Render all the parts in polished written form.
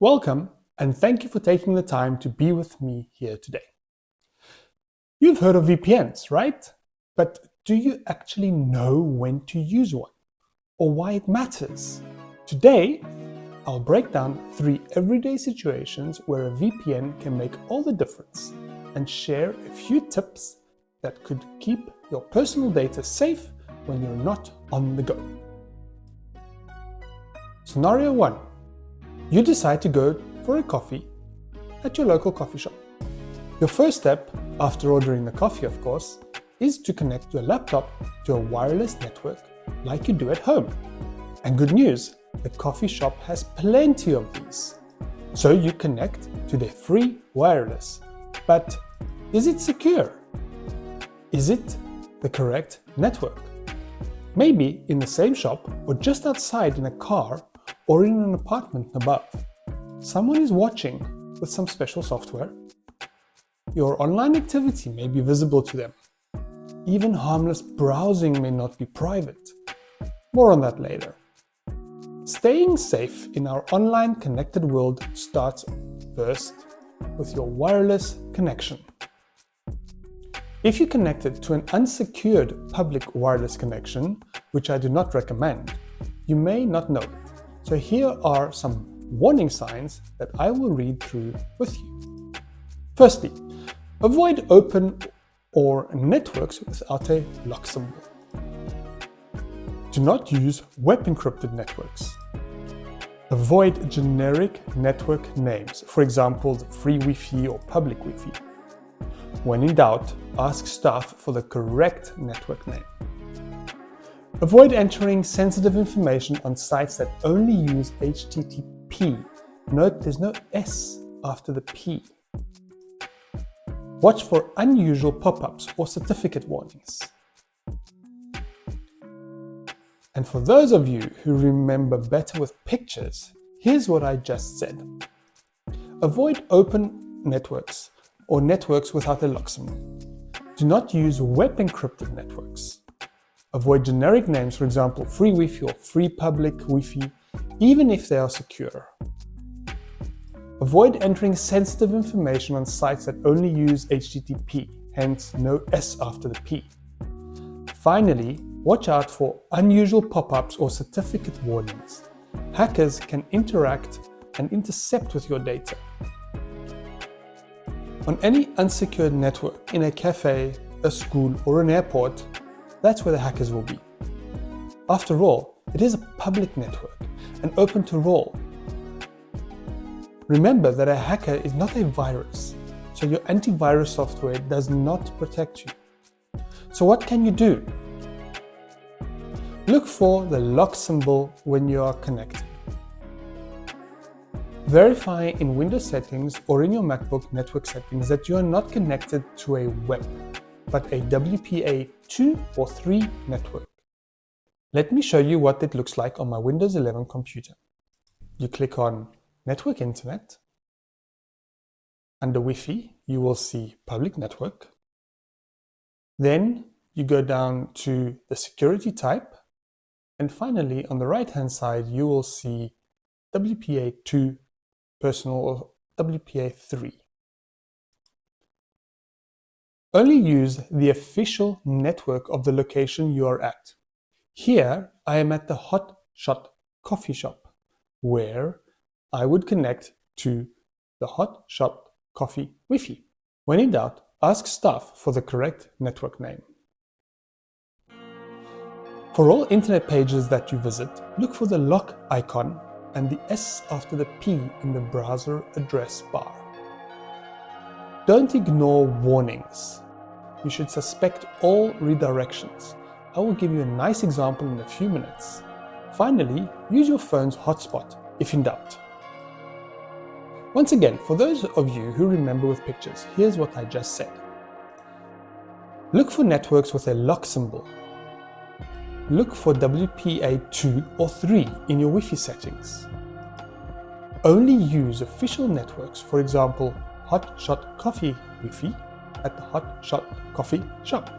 Welcome, and thank you for taking the time to be with me here today. You've heard of VPNs, right? But do you actually know when to use one or why it matters? Today, I'll break down 3 everyday situations where a VPN can make all the difference and share a few tips that could keep your personal data safe when you're not on the go. Scenario 1. You decide to go for a coffee at your local coffee shop. Your first step, after ordering the coffee of course, is to connect your laptop to a wireless network like you do at home. And good news, the coffee shop has plenty of these. So you connect to their free wireless. But is it secure? Is it the correct network? Maybe in the same shop or just outside in a car or in an apartment above. Someone is watching with some special software. Your online activity may be visible to them. Even harmless browsing may not be private. More on that later. Staying safe in our online connected world starts first with your wireless connection. If you connected to an unsecured public wireless connection, which I do not recommend, you may not know it. So here are some warning signs that I will read through with you. Firstly, avoid open or networks without a lock symbol. Do not use web encrypted networks. Avoid generic network names, for example, the free Wi-Fi or public Wi-Fi. When in doubt, ask staff for the correct network name. Avoid entering sensitive information on sites that only use HTTP. Note there's no S after the P. Watch for unusual pop-ups or certificate warnings. And for those of you who remember better with pictures, here's what I just said. Avoid open networks or networks without a lock symbol. Do not use web encrypted networks. Avoid generic names, for example, free Wi-Fi or free public Wi-Fi, even if they are secure. Avoid entering sensitive information on sites that only use HTTP, hence no S after the P. Finally, watch out for unusual pop-ups or certificate warnings. Hackers can interact and intercept with your data. On any unsecured network, in a cafe, a school, or an airport, that's where the hackers will be. After all, it is a public network and open to all. Remember that a hacker is not a virus, so your antivirus software does not protect you. So what can you do? Look for the lock symbol when you are connected. Verify in Windows settings or in your MacBook network settings that you are not connected to a web, but a WPA2 or 3 network. Let me show you what it looks like on my Windows 11 computer. You click on Network Internet. Under Wi-Fi, you will see Public Network. Then you go down to the security type. And finally, on the right-hand side, you will see WPA2 Personal or WPA3. Only use the official network of the location you are at. Here, I am at the Hot Shot coffee shop, where I would connect to the Hot Shot Coffee Wi-Fi. When in doubt, ask staff for the correct network name. For all internet pages that you visit, look for the lock icon and the S after the P in the browser address bar. Don't ignore warnings. You should suspect all redirections. I will give you a nice example in a few minutes. Finally, use your phone's hotspot if in doubt. Once again, for those of you who remember with pictures, here's what I just said. Look for networks with a lock symbol. Look for WPA2 or 3 in your Wi-Fi settings. Only use official networks, for example, Hot Shot Coffee Wi-Fi at the Hot Shot Coffee shop.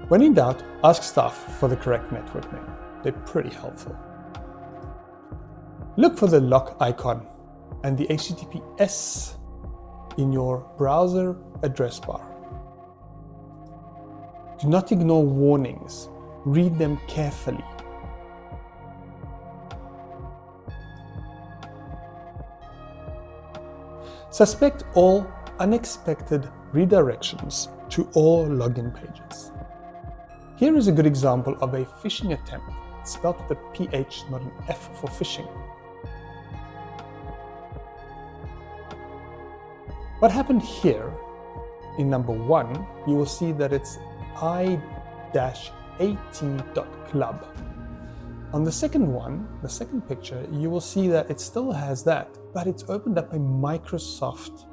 When in doubt, ask staff for the correct network name. They're pretty helpful. Look for the lock icon and the HTTPS in your browser address bar. Do not ignore warnings. Read them carefully. Suspect all unexpected redirections to all login pages. Here is a good example of a phishing attempt, spelled with a PH, not an F for phishing. What happened here, in number 1, you will see that it's i-at.club. On the second one, the second picture, you will see that it still has that, but it's opened up a Microsoft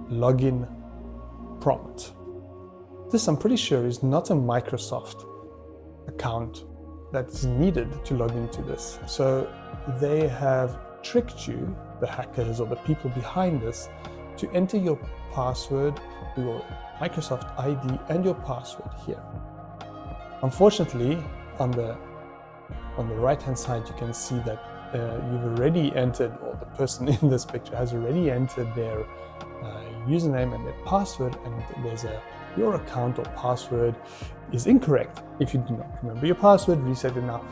login prompt. This, I'm pretty sure, is not a Microsoft account that is needed to log into this. So they have tricked you, the hackers or the people behind this, to enter your password, your Microsoft ID and your password here. Unfortunately, on the right hand side, you can see that you've already entered, or the person in this picture has already entered their username and their password, and there's your account or password is incorrect. If you do not remember your password, reset it now.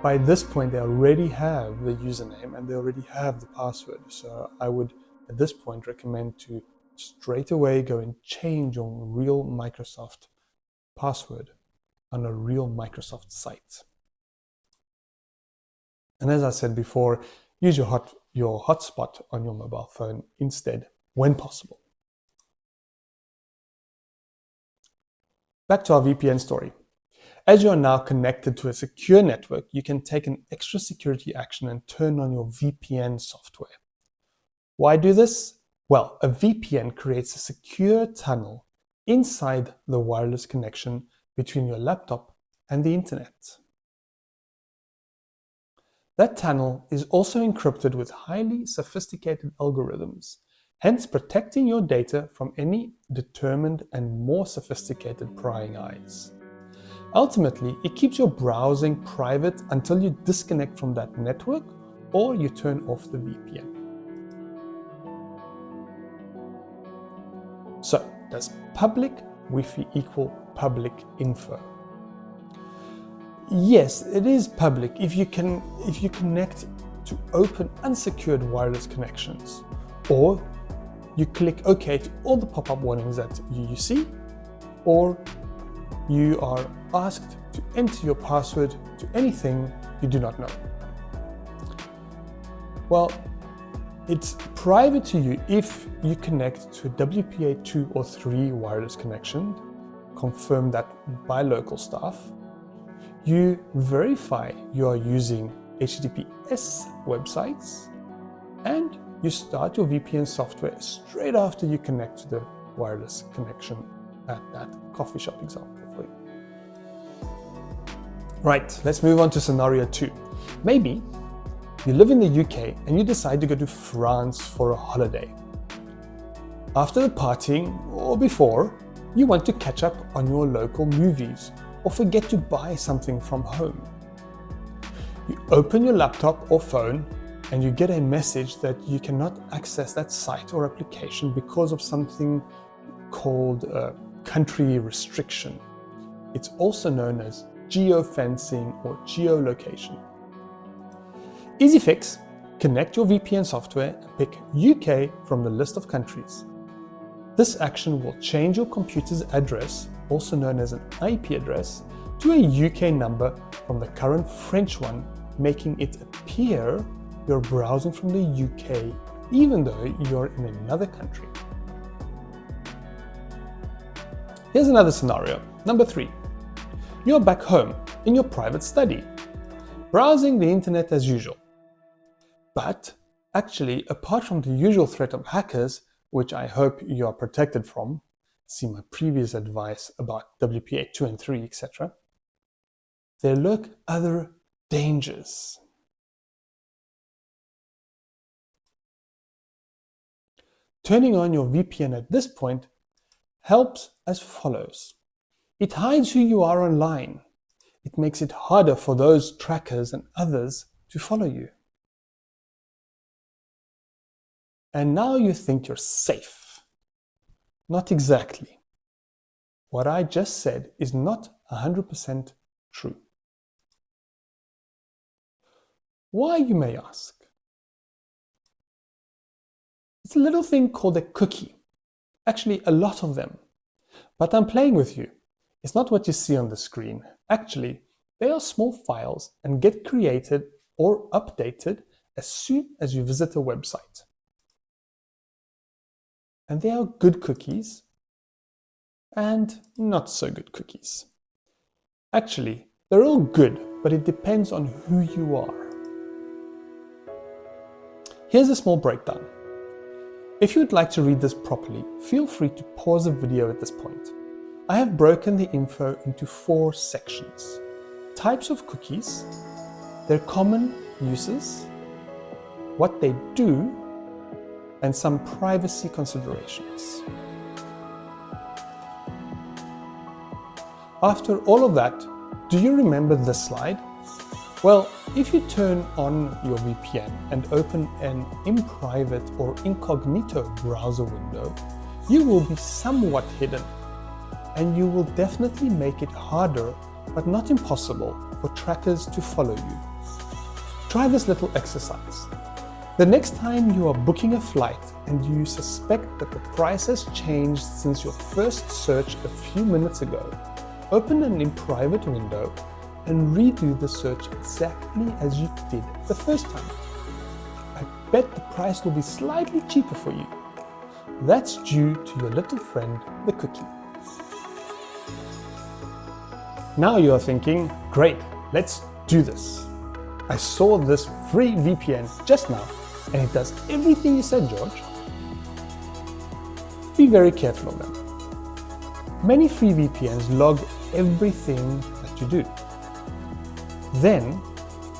By this point, they already have the username and they already have the password. So I would, at this point, recommend to straight away go and change your real Microsoft password on a real Microsoft site. And as I said before, use your hotspot on your mobile phone instead when possible. Back to our VPN story. As you are now connected to a secure network, you can take an extra security action and turn on your VPN software. Why do this? Well, a VPN creates a secure tunnel inside the wireless connection between your laptop and the internet. That tunnel is also encrypted with highly sophisticated algorithms, hence protecting your data from any determined and more sophisticated prying eyes. Ultimately, it keeps your browsing private until you disconnect from that network or you turn off the VPN. So, does public Wi-Fi equal public info? Yes, it is public if you connect to open unsecured wireless connections, or you click OK to all the pop-up warnings that you see, or you are asked to enter your password to anything you do not know. Well, it's private to you if you connect to a WPA2 or 3 wireless connection, confirm that by local staff. You verify you are using HTTPS websites, and you start your VPN software straight after you connect to the wireless connection at that coffee shop example for you. Right, let's move on to scenario 2. Maybe you live in the UK and you decide to go to France for a holiday. After the partying, or before, you want to catch up on your local movies or forget to buy something from home. You open your laptop or phone and you get a message that you cannot access that site or application because of something called a country restriction. It's also known as geofencing or geolocation. Easy fix: connect your VPN software and pick UK from the list of countries. This action will change your computer's address, also known as an IP address, to a UK number from the current French one, making it appear you're browsing from the UK even though you're in another country. Here's another scenario, number 3. You're back home in your private study, browsing the internet as usual. But actually, apart from the usual threat of hackers, which I hope you are protected from, see my previous advice about WPA2 and 3, etc., there lurk other dangers. Turning on your VPN at this point helps as follows. It hides who you are online. It makes it harder for those trackers and others to follow you. And now you think you're safe. Not exactly. What I just said is not 100% true. Why, you may ask? It's a little thing called a cookie. Actually, a lot of them. But I'm playing with you. It's not what you see on the screen. Actually, they are small files and get created or updated as soon as you visit a website. And they are good cookies and not so good cookies. Actually, they're all good, but it depends on who you are. Here's a small breakdown. If you would like to read this properly, feel free to pause the video at this point. I have broken the info into 4 sections. Types of cookies, their common uses, what they do, and some privacy considerations. After all of that, do you remember this slide? Well, if you turn on your VPN and open an in-private or incognito browser window, you will be somewhat hidden, and you will definitely make it harder, but not impossible, for trackers to follow you. Try this little exercise. The next time you are booking a flight and you suspect that the price has changed since your first search a few minutes ago, open an in-private window and redo the search exactly as you did the first time. I bet the price will be slightly cheaper for you. That's due to your little friend, the cookie. Now you are thinking, great, let's do this. I saw this free VPN just now, and it does everything you said, George. Be very careful of them. Many free VPNs log everything that you do. Then,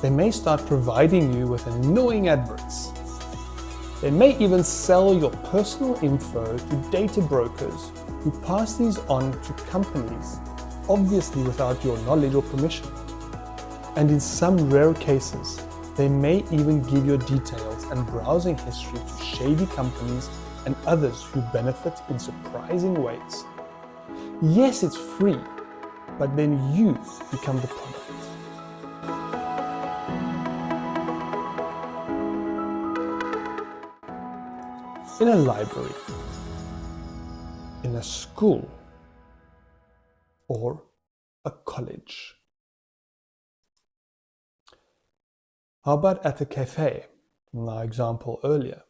they may start providing you with annoying adverts. They may even sell your personal info to data brokers who pass these on to companies, obviously without your knowledge or permission. And in some rare cases, they may even give your details and browsing history to shady companies and others who benefit in surprising ways. Yes, it's free, but then you become the product. In a library, in a school, or a college. How about at a cafe, in our example earlier?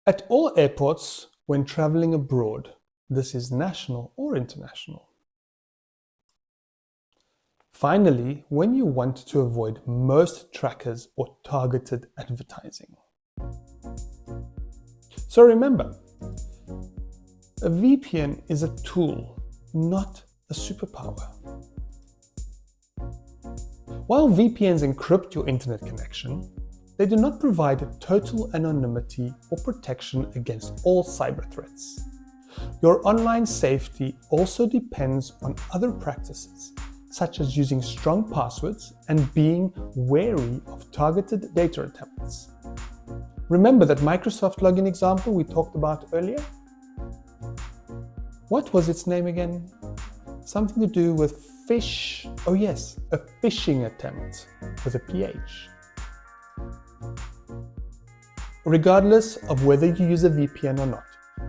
At all airports, when traveling abroad, this is national or international. Finally, when you want to avoid most trackers or targeted advertising. So remember, a VPN is a tool, not a superpower. While VPNs encrypt your internet connection, they do not provide total anonymity or protection against all cyber threats. Your online safety also depends on other practices, such as using strong passwords and being wary of targeted data attempts. Remember that Microsoft login example we talked about earlier? What was its name again? Something to do with oh yes, a phishing attempt with a PH. Regardless of whether you use a VPN or not,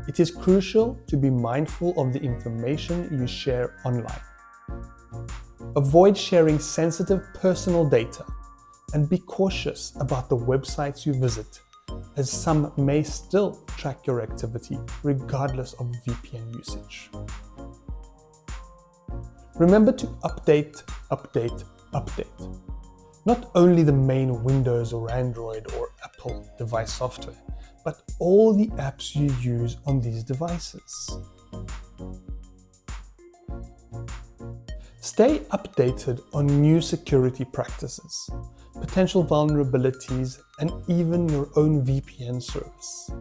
it is crucial to be mindful of the information you share online. Avoid sharing sensitive personal data and be cautious about the websites you visit, as some may still track your activity regardless of VPN usage. Remember to update. Not only the main Windows or Android or Apple device software, but all the apps you use on these devices. Stay updated on new security practices, potential vulnerabilities, and even your own VPN service.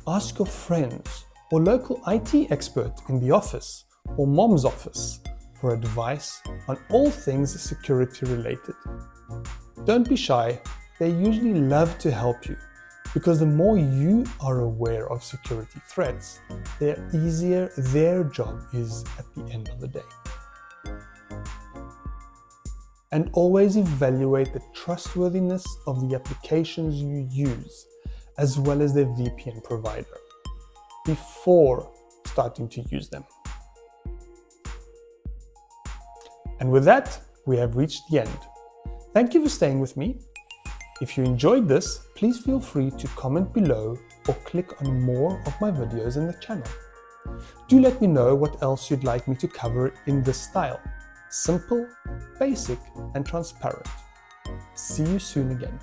Ask your friends or local IT expert in the office or mom's office for advice on all things security related. Don't be shy, they usually love to help you because the more you are aware of security threats, the easier their job is at the end of the day. And always evaluate the trustworthiness of the applications you use, as well as their VPN provider, before starting to use them. And with that, we have reached the end. Thank you for staying with me. If you enjoyed this, please feel free to comment below or click on more of my videos in the channel. Do let me know what else you'd like me to cover in this style. Simple, basic, and transparent. See you soon again.